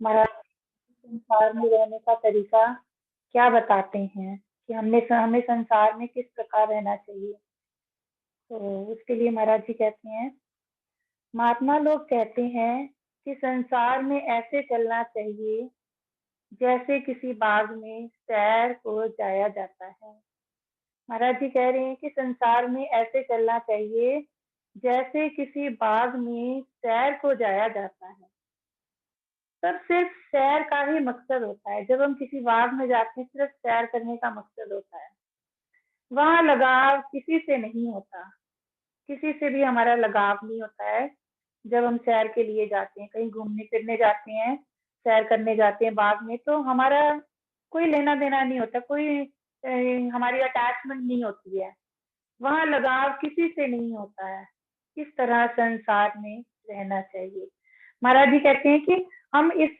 महाराज संसार में रहने का तरीका क्या बताते हैं कि हमें संसार में किस प्रकार रहना चाहिए। तो उसके लिए महाराज जी कहते हैं, महात्मा लोग कहते हैं कि संसार में ऐसे चलना चाहिए जैसे किसी बाग में सैर को जाया जाता है। महाराज जी कह रहे हैं कि संसार में ऐसे चलना चाहिए जैसे किसी बाग में सैर को जाया जाता है। तब सिर्फ सैर का ही मकसद होता है। जब हम किसी बाग में जाते हैं सिर्फ सैर करने का मकसद होता है। वहां लगाव किसी से नहीं होता, किसी से भी हमारा लगाव नहीं होता है। जब हम सैर के लिए जाते हैं, कहीं घूमने फिरने जाते हैं, सैर करने जाते हैं बाग में, तो हमारा कोई लेना देना नहीं होता, कोई हमारी अटैचमेंट नहीं होती है, वहां लगाव किसी से नहीं होता है। इस तरह संसार में रहना चाहिए। महाराज जी कहते हैं कि हम इस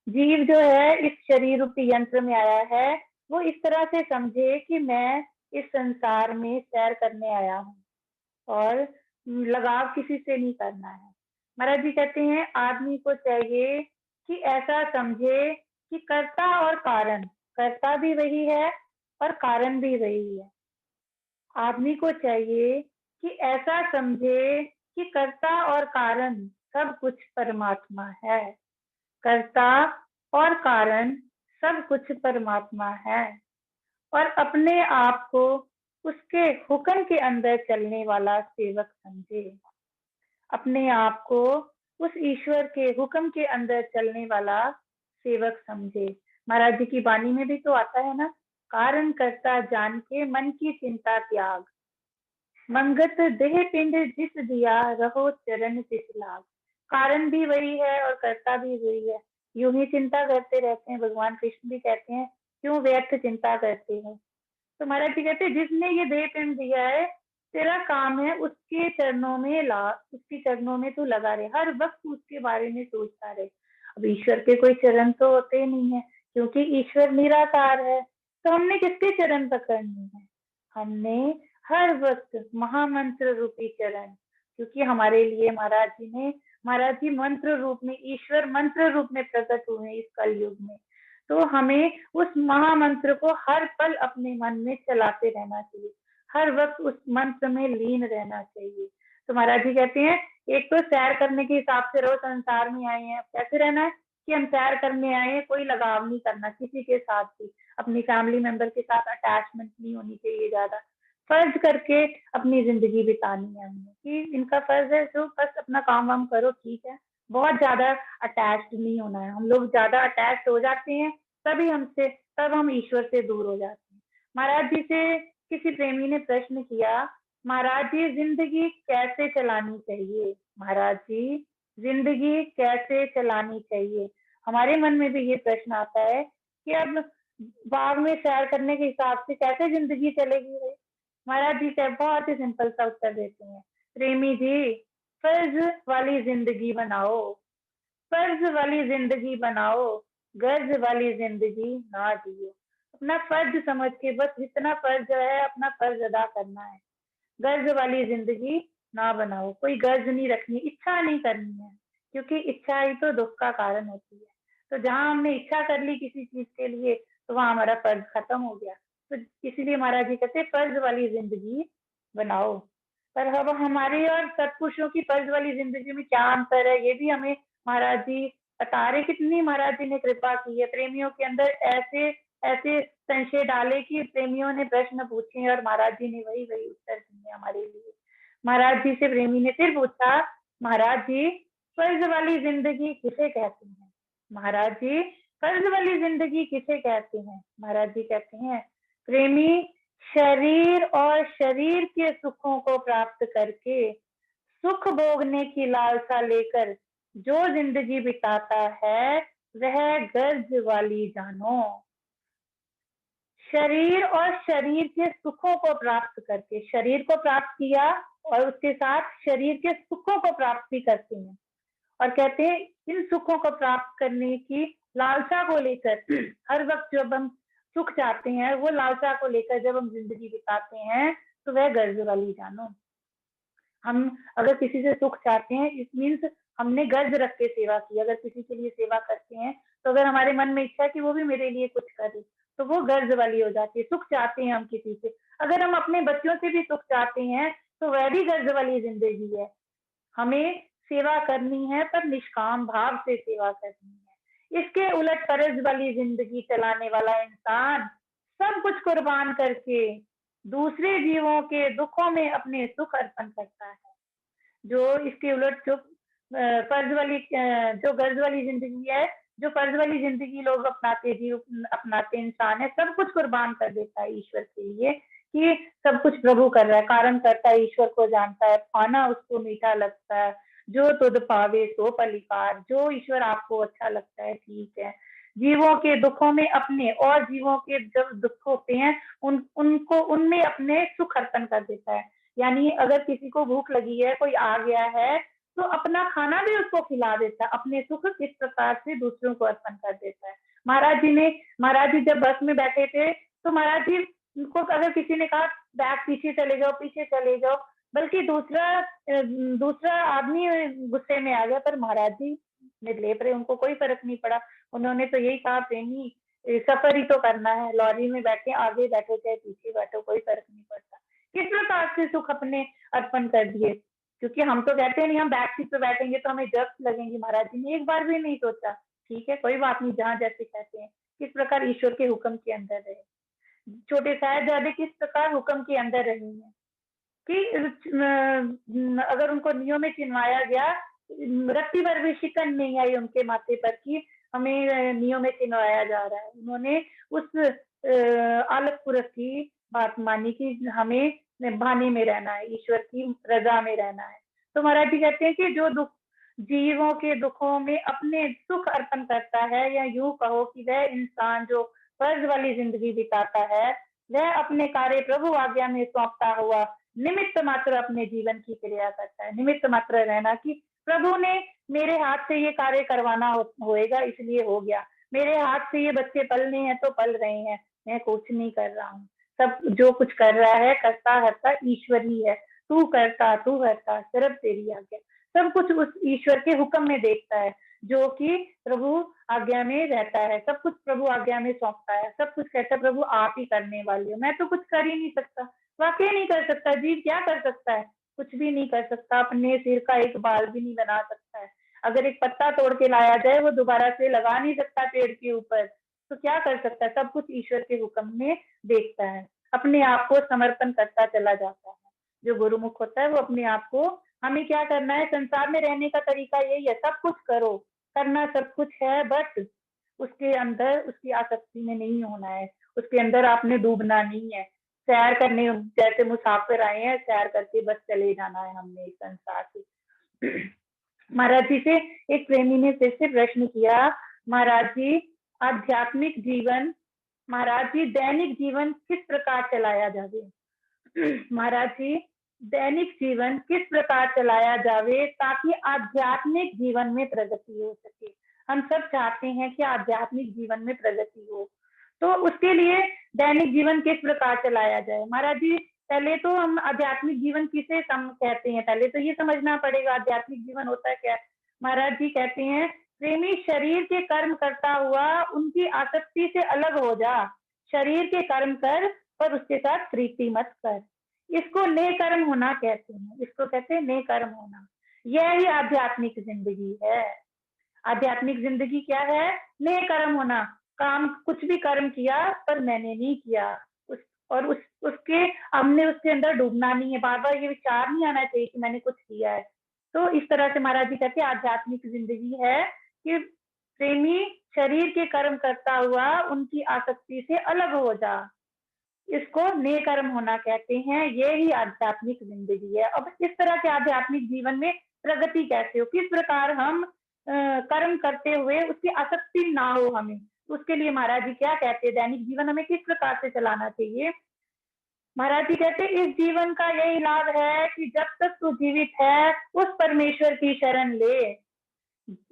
जीव जो है इस शरीर रूपी यंत्र में आया है, वो इस तरह से समझे कि मैं इस संसार में सैर करने आया हूँ और लगाव किसी से नहीं करना है। महाराज जी कहते हैं आदमी को चाहिए कि ऐसा समझे कि कर्ता और कारण, कर्ता भी वही है और कारण भी वही है। आदमी को चाहिए कि ऐसा समझे कि कर्ता और कारण सब कुछ परमात्मा है। कर्ता और कारण सब कुछ परमात्मा है और अपने आप को उसके हुक्म के अंदर चलने वाला सेवक समझे। अपने आप को उस ईश्वर के हुक्म के अंदर चलने वाला सेवक समझे। महाराज जी की वाणी में भी तो आता है ना, कारण कर्ता जान के मन की चिंता त्याग, मंगत देह पिंड जिस दिया रहो चरण तिस लाग। कारण भी वही है और कर्ता भी वही है। यूं ही चिंता करते रहते हैं। भगवान कृष्ण भी कहते हैं क्यों व्यर्थ चिंता करते हो। तो महाराज जी कहते हैं जिसने ये देह पिंड दिया है, तेरा काम है उसके चरणों में उसके चरणों में तू लगा रहे, हर वक्त उसके बारे में सोचता रहे। अब ईश्वर के कोई चरण तो होते नहीं है, क्योंकि ईश्वर निराकार है। तो हमने किसके चरण पकड़ने हैं? हमने हर वक्त महामंत्र रूपी चरण, क्योंकि हमारे लिए महाराज जी मंत्र रूप में, ईश्वर मंत्र रूप में प्रकट हुए इस कलयुग में। तो हमें उस महामंत्र को हर पल अपने मन में चलाते रहना चाहिए, हर वक्त उस मंत्र में लीन रहना चाहिए। तो महाराज जी कहते हैं एक तो सैर करने के हिसाब से रहो, संसार में आए हैं, कैसे रहना है कि हम सैर करने आए हैं, कोई लगाव नहीं करना किसी के साथ भी, अपनी फैमिली मेंबर के साथ अटैचमेंट नहीं होनी चाहिए ज्यादा, फर्ज करके अपनी जिंदगी बितानी है हमने कि इनका फर्ज है तो बस अपना काम वाम करो, ठीक है। बहुत ज्यादा अटैच्ड नहीं होना है। हम लोग ज्यादा अटैच्ड हो जाते हैं तब हम ईश्वर से दूर हो जाते हैं। महाराज जी से किसी प्रेमी ने प्रश्न किया, महाराज जी जिंदगी कैसे चलानी चाहिए? महाराज जी जिंदगी कैसे चलानी चाहिए? हमारे मन में भी ये प्रश्न आता है कि अब बाग में सैर करने के हिसाब से कैसे जिंदगी चलेगी भाई? महाराज जी बहुत ही सिंपल सा उत्तर देते हैं, प्रेमी जी फर्ज वाली जिंदगी बनाओ, फर्ज वाली जिंदगी बनाओ, गर्ज वाली जिंदगी ना जियो। अपना फर्ज समझ के बस जितना फर्ज है अपना फर्ज अदा करना है। गर्ज वाली जिंदगी ना बनाओ, कोई गर्ज नहीं रखनी, इच्छा नहीं करनी है, क्योंकि इच्छा ही तो दुख का कारण होती है। तो जहां हमने इच्छा कर ली किसी चीज के लिए तो वहां हमारा फर्ज खत्म हो गया। तो इसीलिए महाराज जी कहते फर्ज वाली जिंदगी बनाओ। पर अब हमारी और सत्पुरुषों की फर्ज वाली जिंदगी में क्या अंतर है, ये भी हमें महाराज जी बता रहे। कितनी महाराज जी ने कृपा की है, प्रेमियों के अंदर ऐसे ऐसे संशय डाले कि प्रेमियों ने प्रश्न पूछे और महाराज जी ने वही वही उत्तर दिए हमारे लिए। महाराज जी से प्रेमी ने फिर पूछा, महाराज जी फर्ज वाली जिंदगी किसे कहते हैं? महाराज जी फर्ज वाली जिंदगी किसे कहते हैं? महाराज जी कहते हैं प्रेमी शरीर और शरीर के सुखों को प्राप्त करके सुख भोगने की लालसा लेकर जो जिंदगी बिताता है वह गर्ज वाली जानो। शरीर और शरीर के सुखों को प्राप्त करके, शरीर को प्राप्त किया और उसके साथ शरीर के सुखों को प्राप्त भी करते हैं और कहते हैं इन सुखों को प्राप्त करने की लालसा को लेकर हर वक्त जब हम सुख चाहते हैं, वो लालसा को लेकर जब हम जिंदगी बिताते हैं तो वह गर्ज वाली जानो। हम अगर किसी से सुख चाहते हैं इट मीन्स हमने गर्ज रख के सेवा की। अगर किसी के लिए सेवा करते हैं तो अगर हमारे मन में इच्छा है कि वो भी मेरे लिए कुछ करे, तो वो गर्ज वाली हो जाती है। सुख चाहते हैं हम किसी से, अगर हम अपने बच्चों से भी सुख चाहते हैं तो वह भी गर्ज वाली जिंदगी है। हमें सेवा करनी है पर निष्काम भाव से सेवा करनी है। इसके उलट फर्ज वाली जिंदगी चलाने वाला इंसान सब कुछ कुर्बान करके दूसरे जीवों के दुखों में अपने सुख अर्पण करता है। जो इसके उलट जो फर्ज वाली जो गर्ज वाली जिंदगी है, जो फर्ज वाली जिंदगी लोग अपनाते जीव अपनाते इंसान है, सब कुछ कुर्बान कर देता है ईश्वर के लिए कि सब कुछ प्रभु कर रहा है, कारण करता है, ईश्वर को जानता है, खाना उसको मीठा लगता है, जो तुद पावे सो पलिकार, जो ईश्वर आपको अच्छा लगता है ठीक है। जीवों के दुखों में अपने और जीवों के जब दुख होते हैं उनको उनमें अपने सुख अर्पण कर देता है। यानी अगर किसी को भूख लगी है, कोई आ गया है, तो अपना खाना भी उसको खिला देता है, अपने सुख किस प्रकार से दूसरों को अर्पण कर देता है। महाराज जी जब बस में बैठे थे तो महाराज जी को अगर किसी ने कहा बैग पीछे चले जाओ, बल्कि दूसरा आदमी गुस्से में आ गया, पर महाराज जी निर्लेप रहे, उनको कोई फर्क नहीं पड़ा। उन्होंने तो यही कहा प्रेमी सफर ही तो करना है, लॉरी में बैठे आगे बैठो चाहे पीछे बैठो, कोई फर्क नहीं पड़ता। किस प्रकार से सुख अपने अर्पण कर दिए, क्योंकि हम तो कहते हैं नहीं हम बैक सीट पे बैठेंगे तो हमें जब्त लगेंगी। महाराज जी ने एक बार भी नहीं सोचा, ठीक है कोई बात नहीं, जहाँ जैसे कहते हैं, किस प्रकार ईश्वर के हुक्म के अंदर रहे। छोटे साहिबजादे किस प्रकार हुक्म के अंदर रहे हैं कि अगर उनको नियों में चिन्हवाया गया, रत्ती भर भी शिकन नहीं आई उनके माथे पर कि हमें नियों में चिन्हवाया जा रहा है। उन्होंने उस आलक पुरुष की बात मानी कि हमें भाने में रहना है, ईश्वर की रजा में रहना है। तो महाराज जी कहते हैं कि जो दुख जीवों के दुखों में अपने सुख अर्पण करता है, या यूं कहो कि वह इंसान जो फर्ज वाली जिंदगी बिताता है, वह अपने कार्य प्रभु आज्ञा में सौंपता हुआ निमित्त मात्र अपने जीवन की क्रिया करता है। निमित्त मात्र रहना कि प्रभु ने मेरे हाथ से ये कार्य करवाना होएगा इसलिए हो गया, मेरे हाथ से ये बच्चे पलने हैं तो पल रहे हैं, मैं कुछ नहीं कर रहा हूँ, सब जो कुछ कर रहा है करता हरता ईश्वर ही है। तू करता सिर्फ तेरी आज्ञा, सब कुछ उस ईश्वर के हुक्म में देखता है, जो कि प्रभु आज्ञा में रहता है, सब कुछ प्रभु आज्ञा में सौंपता है, सब कुछ कहता है प्रभु आप ही करने वाले हो, मैं तो कुछ कर ही नहीं सकता। वाकई नहीं कर सकता, जीव क्या कर सकता है, कुछ भी नहीं कर सकता, अपने सिर का एक बाल भी नहीं बना सकता है। अगर एक पत्ता तोड़ के लाया जाए वो दोबारा से लगा नहीं सकता पेड़ के ऊपर, तो क्या कर सकता है, सब कुछ ईश्वर के हुक्म में देखता है, अपने आप को समर्पण करता चला जाता है। जो गुरुमुख होता है वो अपने आप को, हमें क्या करना है, संसार में रहने का तरीका यही है, सब कुछ करो, करना सब कुछ है, बट उसके अंदर उसकी आसक्ति में नहीं होना है, उसके अंदर आपने डूबना नहीं है। सैर करने जैसे मुसाफिर आए हैं, सैर करके बस चले जाना है हमने इस संसार से। महाराज जी से एक प्रेमी ने फिर से प्रश्न किया, महाराज जी आध्यात्मिक जीवन, महाराज जी दैनिक जीवन किस प्रकार चलाया जाए। महाराज जी दैनिक जीवन किस प्रकार चलाया जावे ताकि आध्यात्मिक जीवन में प्रगति हो सके। हम सब चाहते हैं कि आध्यात्मिक जीवन में प्रगति हो, तो उसके लिए दैनिक जीवन किस प्रकार चलाया जाए। महाराज जी पहले तो हम आध्यात्मिक जीवन किसे कहते हैं, पहले तो ये समझना पड़ेगा आध्यात्मिक जीवन होता है क्या। महाराज जी कहते हैं प्रेमी शरीर के कर्म करता हुआ उनकी आसक्ति से अलग हो जा, शरीर के कर्म कर पर उसके साथ प्रीति मत कर। इसको ने कर्म होना कहते हैं, इसको कहते हैं ने कर्म होना। यह ही आध्यात्मिक जिंदगी है। आध्यात्मिक जिंदगी क्या है, ने कर्म होना, काम कुछ भी कर्म किया पर मैंने नहीं किया, उसके हमने उसके अंदर डूबना नहीं है, बार बार ये विचार नहीं आना चाहिए कि मैंने कुछ किया है। तो इस तरह से महाराज जी कहते हैं आध्यात्मिक जिंदगी है कि प्रेमी शरीर के कर्म करता हुआ उनकी आसक्ति से अलग हो जा, इसको ने कर्म होना कहते हैं, ये ही आध्यात्मिक जिंदगी है। अब इस तरह के आध्यात्मिक जीवन में प्रगति कैसे हो, किस प्रकार हम कर्म करते हुए उसकी आसक्ति ना हो हमें, उसके लिए महाराज जी क्या कहते हैं, दैनिक जीवन हमें किस प्रकार से चलाना चाहिए। महाराज जी कहते हैं इस जीवन का यही लाभ है कि जब तक तू जीवित है उस परमेश्वर की शरण ले।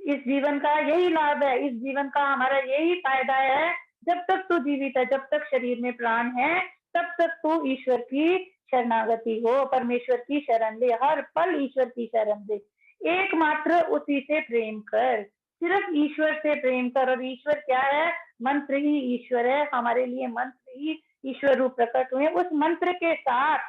इस जीवन का यही लाभ है, इस जीवन का हमारा यही फायदा है, जब तक तू जीवित है, जब तक शरीर में प्राण है, तब तक तू ईश्वर की शरणागति हो, परमेश्वर की शरण ले, हर पल ईश्वर की शरण ले, एकमात्र उसी से प्रेम कर, सिर्फ ईश्वर से प्रेम कर। और ईश्वर क्या है? मंत्र ही ईश्वर है, हमारे लिए मंत्र ही ईश्वर रूप प्रकट हुए। उस मंत्र के साथ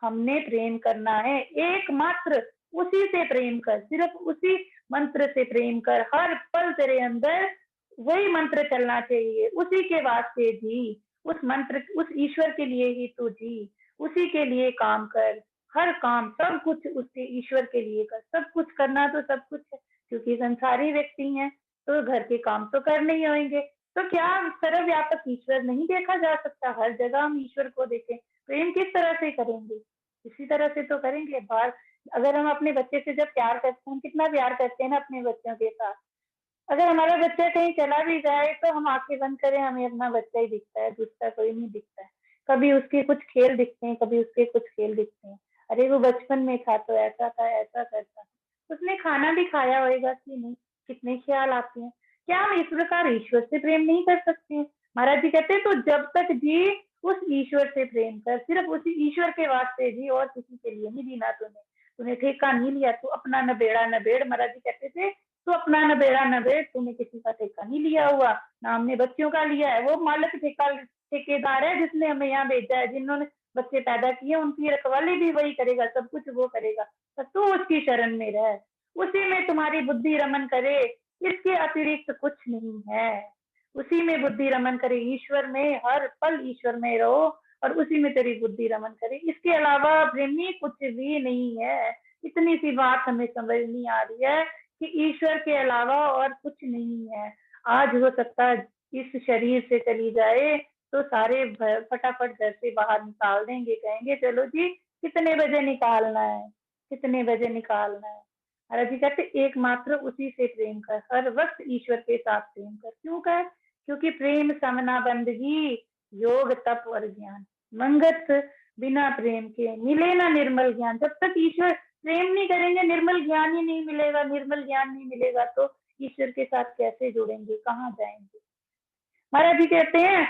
हमने प्रेम करना है, एकमात्र उसी से प्रेम कर, सिर्फ उसी मंत्र से प्रेम कर। हर पल तेरे अंदर वही मंत्र चलना चाहिए, उसी के वास्ते जी, उस मंत्र, उस ईश्वर के लिए ही तू जी, उसी के लिए काम कर। हर काम, सब कुछ उसके ईश्वर के लिए कर। सब कुछ करना तो सब कुछ है, क्योंकि संसारी व्यक्ति हैं तो घर के काम तो करने ही होंगे। तो क्या सर्वव्यापक ईश्वर नहीं देखा जा सकता? हर जगह हम ईश्वर को देखें। प्रेम किस तरह से करेंगे? इसी तरह से तो करेंगे। बाहर अगर हम अपने बच्चे से जब प्यार करते हैं, हम कितना प्यार करते हैं ना अपने बच्चों के साथ। अगर हमारा बच्चा कहीं चला भी जाए तो हम आंखें बंद करें, हमें अपना बच्चा ही दिखता है, दूसरा कोई नहीं दिखता है। कभी उसके कुछ खेल दिखते हैं, कभी उसके कुछ खेल दिखते हैं। अरे वो बचपन में था तो ऐसा था, ऐसा करता, उसने खाना भी खाया होगा कि नहीं, कितने ख्याल आते हैं। क्या हम इस प्रकार ईश्वर से प्रेम नहीं कर सकते हैं? महाराज जी कहते हैं तो जब तक जी उस ईश्वर से प्रेम कर, सिर्फ उसी ईश्वर के वास्ते जी, और किसी के लिए नहीं जीना तूने। तूने ठेका नहीं लिया, तू अपना न बेड़ा न बेड़। महाराज जी कहते थे तू अपना न बेड़ा न बेड़, तूने किसी का ठेका नहीं लिया हुआ, ना हमने बच्चों का लिया है। वो मालिक ठेकेदार है जिसने हमें यहाँ भेजा है, जिन्होंने बच्चे पैदा किए उनकी रखवाली भी वही करेगा, सब कुछ वो करेगा। तो तू उसकी शरण में रह, उसी में तुम्हारी बुद्धि रमन करे, इसके अतिरिक्त कुछ नहीं है। उसी में बुद्धि रमन करे, ईश्वर में, हर पल ईश्वर में रहो और उसी में तेरी बुद्धि रमन करे। इसके अलावा प्रेमी कुछ भी नहीं है। इतनी सी बात हमें समझ नहीं आ रही है कि ईश्वर के अलावा और कुछ नहीं है। आज हो सकता है इस शरीर से चली जाए तो सारे फटाफट घर से बाहर निकाल देंगे, कहेंगे चलो जी कितने बजे निकालना है, कितने बजे निकालना है। महाराज जी कहते एकमात्र उसी से प्रेम कर, हर वक्त ईश्वर के साथ प्रेम कर। क्यों कर? क्योंकि प्रेम समना बंदगी, योग तप और ज्ञान। मंगत बिना प्रेम के मिले ना निर्मल ज्ञान। जब तक ईश्वर प्रेम नहीं करेंगे, निर्मल ज्ञान ही नहीं मिलेगा। निर्मल ज्ञान नहीं मिलेगा तो ईश्वर के साथ कैसे जुड़ेंगे, कहाँ जाएंगे? महाराज जी कहते हैं,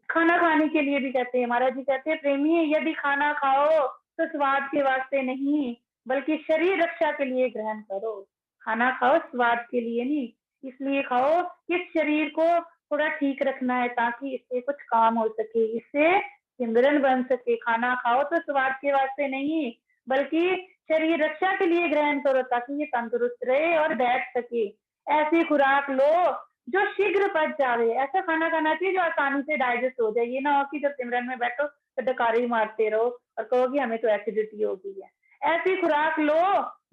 खाना खाने के लिए भी कहते हैं, महाराज जी कहते हैं प्रेमी यदि खाना खाओ तो स्वाद के वास्ते नहीं, बल्कि शरीर रक्षा के लिए ग्रहण करो। खाना खाओ स्वाद के लिए नहीं, इसलिए खाओ कि शरीर को थोड़ा ठीक रखना है, ताकि इससे कुछ काम हो सके, इससे सिमरन बन सके। खाना खाओ तो स्वाद के वास्ते नहीं, बल्कि शरीर रक्षा के लिए ग्रहण करो, ताकि ये तंदुरुस्त रहे और बैठ सके। ऐसी खुराक लो जो शीघ्र पच जावे। ऐसा खाना खाना चाहिए जो आसानी से डाइजेस्ट हो जाए। ये ना हो कि जब सिमरन में बैठो तो डकारी मारते रहो और कहो कि हमें तो एसिडिटी हो गई है। ऐसी खुराक लो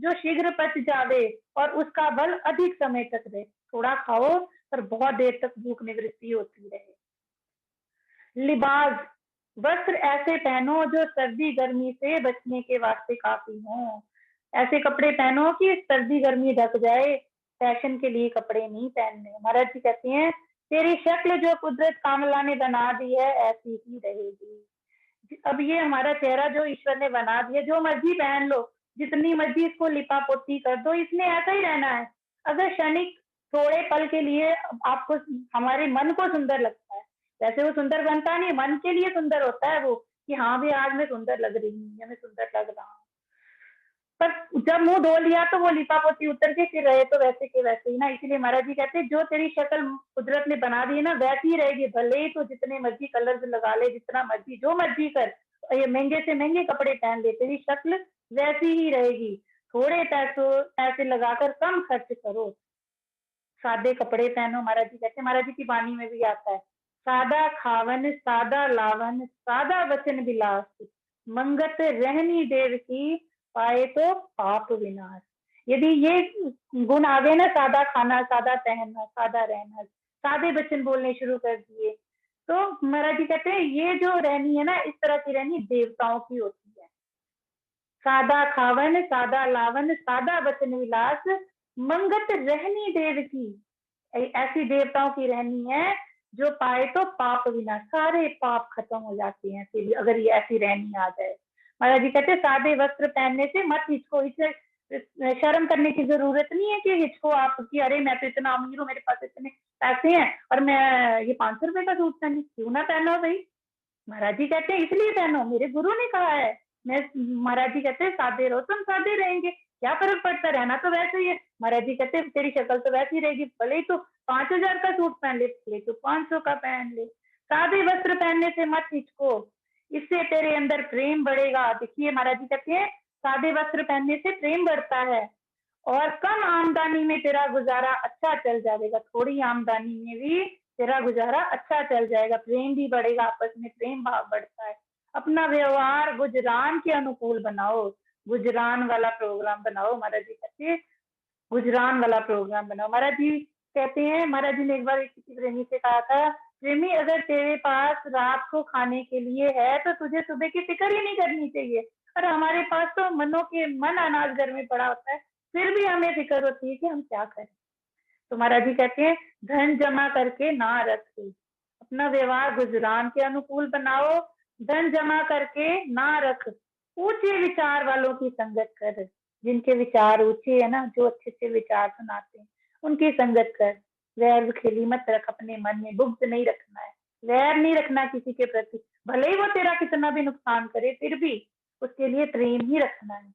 जो शीघ्र पच जावे और उसका बल अधिक समय तक रहे। थोड़ा खाओ पर बहुत देर तक भूख निवृत्ति होती रहे। लिबास, वस्त्र ऐसे पहनो जो सर्दी गर्मी से बचने के वास्ते काफी हो। ऐसे कपड़े पहनो कि सर्दी गर्मी ढक जाए, फैशन के लिए कपड़े नहीं पहनने। महाराज जी कहते हैं तेरी शक्ल जो कुदरत कामला ने बना दी है ऐसी ही रहेगी। अब ये हमारा चेहरा जो ईश्वर ने बना दिया, जो मर्जी पहन लो, जितनी मर्जी इसको लिपा पोती कर दो, इसने ऐसा ही रहना है। अगर क्षणिक थोड़े पल के लिए आपको, हमारे मन को सुंदर लगता है, वैसे वो सुंदर बनता नहीं, मन के लिए सुंदर होता है वो, कि हाँ भी आज मैं सुंदर लग रही हूँ या मैं सुंदर लग रहा हूँ। पर जब मुंह धो लिया तो वो लिपा पोती उतर के फिर रहे तो वैसे के वैसे ही ना। इसीलिए महाराज जी कहते हैं जो तेरी शक्ल कुदरत ने बना दी है ना वैसी ही रहेगी, भले ही तो जितने मर्जी कलर लगा ले, जितना मर्जी जो मर्जी कर, ये महंगे से महंगे कपड़े पहन ले, तेरी शक्ल वैसी ही रहेगी। थोड़े पैसे लगाकर कम खर्च करो, सादे कपड़े पहनो। महाराज जी कहते हैं, महाराज जी की वाणी में भी आता है, सादा खावन सादा लावन सादा वचन विलास, मंगत रहनी देव की पाए तो पाप विनाश। यदि ये गुण आ गए ना, सादा खाना, सादा पहनना, सादा रहना, सादे वचन बोलने शुरू कर दिए, तो महाराज जी कहते हैं ये जो रहनी है ना, इस तरह की रहनी देवताओं की होती है। सादा खावन सादा लावन सादा वचन विलास, मंगत रहनी देव की। ऐसी देवताओं की रहनी है जो पाए तो पाप विनाश, सारे पाप खत्म हो जाते हैं फिर अगर ये ऐसी रहनी आ जाए। महाराज जी कहते सादे वस्त्र पहनने से मत हिचको, इसे शर्म करने की जरूरत नहीं है कि हिचको आप कि अरे मैं तो इतना अमीर हूँ, मेरे पास इतने पैसे हैं और मैं ये 500 रुपए का सूट पहनूं। क्यों ना पहनो भाई, महाराज जी कहते हैं इसलिए पहनो, मेरे गुरु ने कहा है। मैं महाराज जी कहते हैं सादे रहो, तुम सादे रहेंगे। क्या फर्क पड़ता, रहना तो वैसे ही है। महाराज जी कहते तेरी शक्ल तो वैसी रहेगी, भले ही तो 5,000 का सूट पहन ले, भले तो 500 का पहन ले, सादे वस्त्र पहनने से मत हिचको, इससे तेरे अंदर प्रेम बढ़ेगा। देखिए महाराज जी कहते हैं सादे वस्त्र पहनने से प्रेम बढ़ता है, और कम आमदनी में तेरा गुजारा अच्छा चल जाएगा, थोड़ी आमदनी में भी तेरा गुजारा अच्छा चल जाएगा, प्रेम भी बढ़ेगा, आपस में प्रेम भाव बढ़ता है। अपना व्यवहार गुजरान के अनुकूल बनाओ, गुजरान वाला प्रोग्राम बनाओ। महाराज जी कहते हैं गुजरान वाला प्रोग्राम बनाओ। महाराज जी कहते हैं, महाराज जी ने एक बार किसी प्रेमी से कहा था, प्रेमी अगर तेरे पास रात को खाने के लिए है तो तुझे सुबह की फिक्र ही नहीं करनी चाहिए, और हमारे पास तो मनों के मन अनाज घर में पड़ा होता है, फिर भी हमें फिक्र होती है कि हम क्या करें। तो महाराज जी कहते हैं धन जमा करके ना रख, अपना व्यवहार गुजरान के अनुकूल बनाओ, धन जमा करके ना रख, ऊंचे विचार वालों की संगत कर, जिनके विचार ऊंचे है ना, जो अच्छे अच्छे विचार सुनाते हैं, उनकी संगत कर। वैर खेली मत रख, अपने मन में बुग्ध नहीं रखना है, वैर नहीं रखना किसी के प्रति, भले ही वो तेरा कितना भी नुकसान करे फिर भी उसके लिए प्रेम ही रखना है।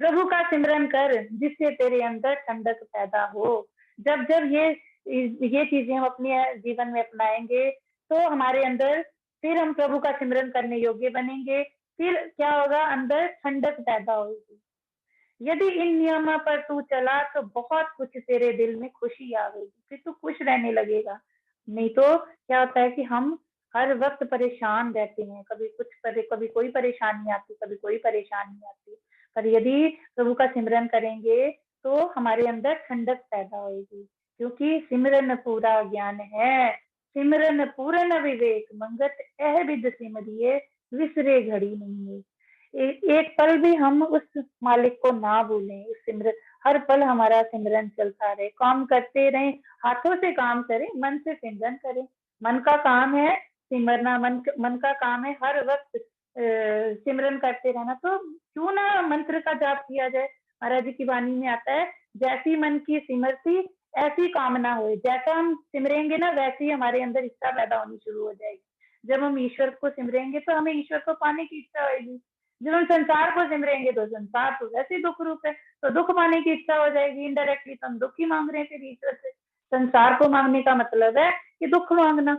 प्रभु का सिमरन कर जिससे तेरे अंदर ठंडक पैदा हो। जब जब ये चीजें हम अपने जीवन में अपनाएंगे तो हमारे अंदर फिर हम प्रभु का सिमरन करने योग्य बनेंगे, फिर क्या होगा, अंदर ठंडक पैदा होगी। यदि इन नियमों पर तू चला तो बहुत कुछ तेरे दिल में खुशी आएगी, फिर तू खुश रहने लगेगा। नहीं तो क्या होता है कि हम हर वक्त परेशान रहते हैं, कभी कोई परेशानी आती, कभी कोई परेशानी आती। पर यदि प्रभु का सिमरन करेंगे तो हमारे अंदर ठंडक पैदा होगी, क्योंकि सिमरन पूरा ज्ञान है, सिमरन पूर्ण विवेक, मंगत यह विद सिमरिए, विसरे घड़ी नहीं। एक पल भी हम उस मालिक को ना भूलें, उस सिमरन, हर पल हमारा सिमरन चलता रहे, काम करते रहे, हाथों से काम करें, मन से सिमरन करें। मन का काम है सिमरना, मन का काम है हर वक्त सिमरन करते रहना। तो क्यों ना मंत्र का जाप किया जाए। महाराज जी की वाणी में आता है, जैसी मन की सिमरती ऐसी कामना हो, जैसा हम सिमरेंगे ना वैसे ही हमारे अंदर इच्छा पैदा होनी शुरू हो जाएगी। जब हम ईश्वर को सिमरेंगे तो हमें ईश्वर को पाने की इच्छा होगी, जब हम संसार को सिमरेंगे तो संसार तो वैसे दुख रूप है, तो दुख पाने की इच्छा हो जाएगी, इनडायरेक्टली तो हम दुख ही मांग रहे हैं फिर ईश्वर से। संसार को मांगने का मतलब है कि दुख मांगना।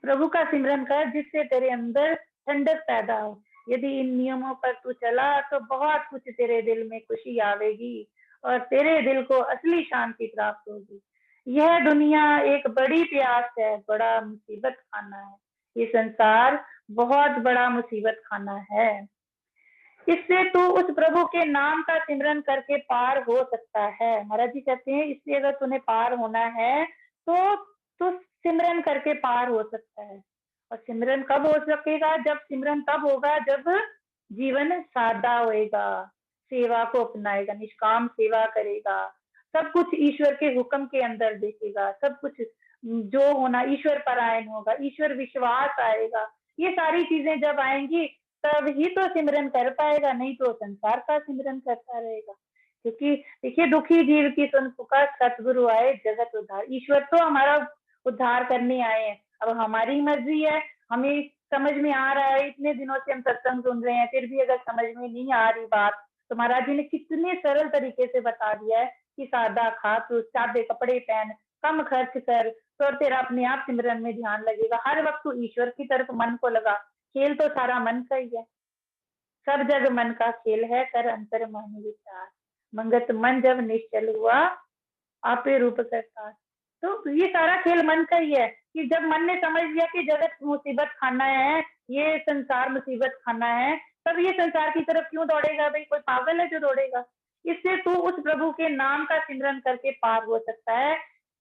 प्रभु का सिमरन कर जिससे तेरे अंदर ठंडक पैदा हो। यदि इन नियमों पर तू चला तो बहुत कुछ तेरे दिल में खुशी आवेगी और तेरे दिल को असली शांति प्राप्त होगी। यह दुनिया एक बड़ी प्यास है, बड़ा मुसीबत खाना है, ये संसार बहुत बड़ा मुसीबत खाना है। इससे तू उस प्रभु के नाम का सिमरन करके पार हो सकता है। महाराज जी कहते हैं इससे अगर तुम्हें पार होना है तो तू सिमरन करके पार हो सकता है। और सिमरन कब हो सकेगा, जब सिमरन तब होगा जब जीवन सादा होएगा, सेवा को अपनाएगा, निष्काम सेवा करेगा, सब कुछ ईश्वर के हुक्म के अंदर देखेगा, सब कुछ जो होना ईश्वर परायण होगा, ईश्वर विश्वास आएगा। ये सारी चीजें जब आएंगी तब ही तो सिमरन कर पाएगा, नहीं तो संसार का सिमरन करता रहेगा। क्योंकि देखिए दुखी जीव की सुन पुकार, सतगुरु आए जगत उद्धार। ईश्वर तो हमारा उद्धार करने आए हैं, अब हमारी मर्जी है, हमें समझ में आ रहा है, इतने दिनों से हम सत्संग सुन रहे हैं फिर भी अगर समझ में नहीं आ रही बात, तो महाराज जी ने कितने सरल तरीके से बता दिया है कि सादा खा, तू सादे कपड़े पहन, कम खर्च कर, तो तेरा अपने आप सिमरन में ध्यान लगेगा, हर वक्त तू ईश्वर की तरफ मन को लगा। खेल तो सारा मन का ही है, सब जग मन का खेल है, कर अंतर मन विचार, मंगत मन जब निश्चल हुआ आपे रूप करता। तो ये सारा खेल मन का ही है कि जब मन ने समझ लिया कि जगत मुसीबत खाना है, ये संसार मुसीबत खाना है, तब ये संसार की तरफ क्यों दौड़ेगा, भाई कोई पागल है जो दौड़ेगा। इससे तू उस प्रभु के नाम का सिमरन करके पार हो सकता है।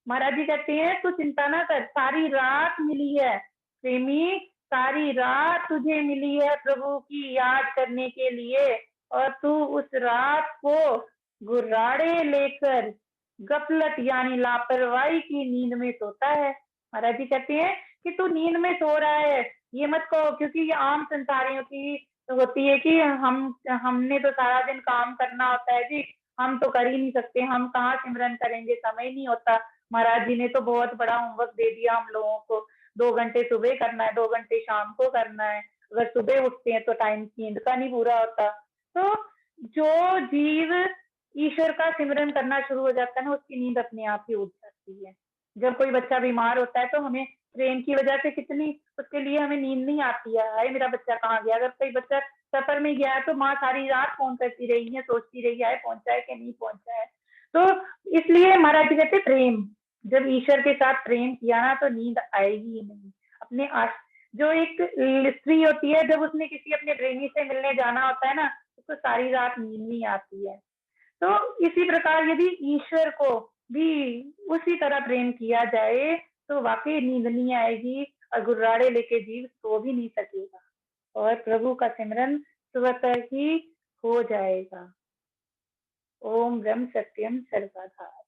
महाराज जी कहते हैं तू चिंता ना कर, सारी रात मिली है प्रेमी, सारी रात तुझे मिली है प्रभु की याद करने के लिए, और तू उस रात को गुर्राड़े लेकर गफलत यानी लापरवाही की नींद में सोता है। महाराज जी कहते हैं कि तू नींद में सो रहा है, ये मत कहो, क्योंकि ये आम संसारियों की होती है कि हमने तो सारा दिन काम करना होता है जी, हम तो कर ही नहीं सकते, हम कहाँ सिमरन करेंगे, समय नहीं होता। महाराज जी ने तो बहुत बड़ा होमवर्क दे दिया हम लोगों को, 2 घंटे सुबह करना है, 2 घंटे शाम को करना है, अगर सुबह उठते हैं तो टाइम नींद का नहीं पूरा होता। तो जो जीव ईश्वर का सिमरन करना शुरू हो जाता है ना, उसकी नींद अपने आप ही उड़ जाती है। जब कोई बच्चा बीमार होता है तो हमें प्रेम की वजह से कितनी उसके लिए हमें नींद नहीं आती है, हाय मेरा बच्चा कहाँ गया। अगर कोई बच्चा सफर में गया है तो माँ सारी रात फोन करती रही है, सोचती रही है पहुंचा है कि नहीं पहुंचा है। तो इसलिए महाराज जी कहते प्रेम, जब ईश्वर के साथ प्रेम किया ना तो नींद आएगी ही नहीं। अपने आस जो एक स्त्री होती है, जब उसने किसी अपने प्रेमी से मिलने जाना होता है ना, उसको सारी रात नींद नहीं आती है। तो इसी प्रकार यदि ईश्वर को भी उसी तरह प्रेम किया जाए तो वाकई नींद नहीं आएगी और गुर्राड़े लेके जीव सो भी नहीं सकेगा और प्रभु का सिमरन स्वतः ही हो जाएगा। ओम ब्रह्म सत्यम सर्वधा।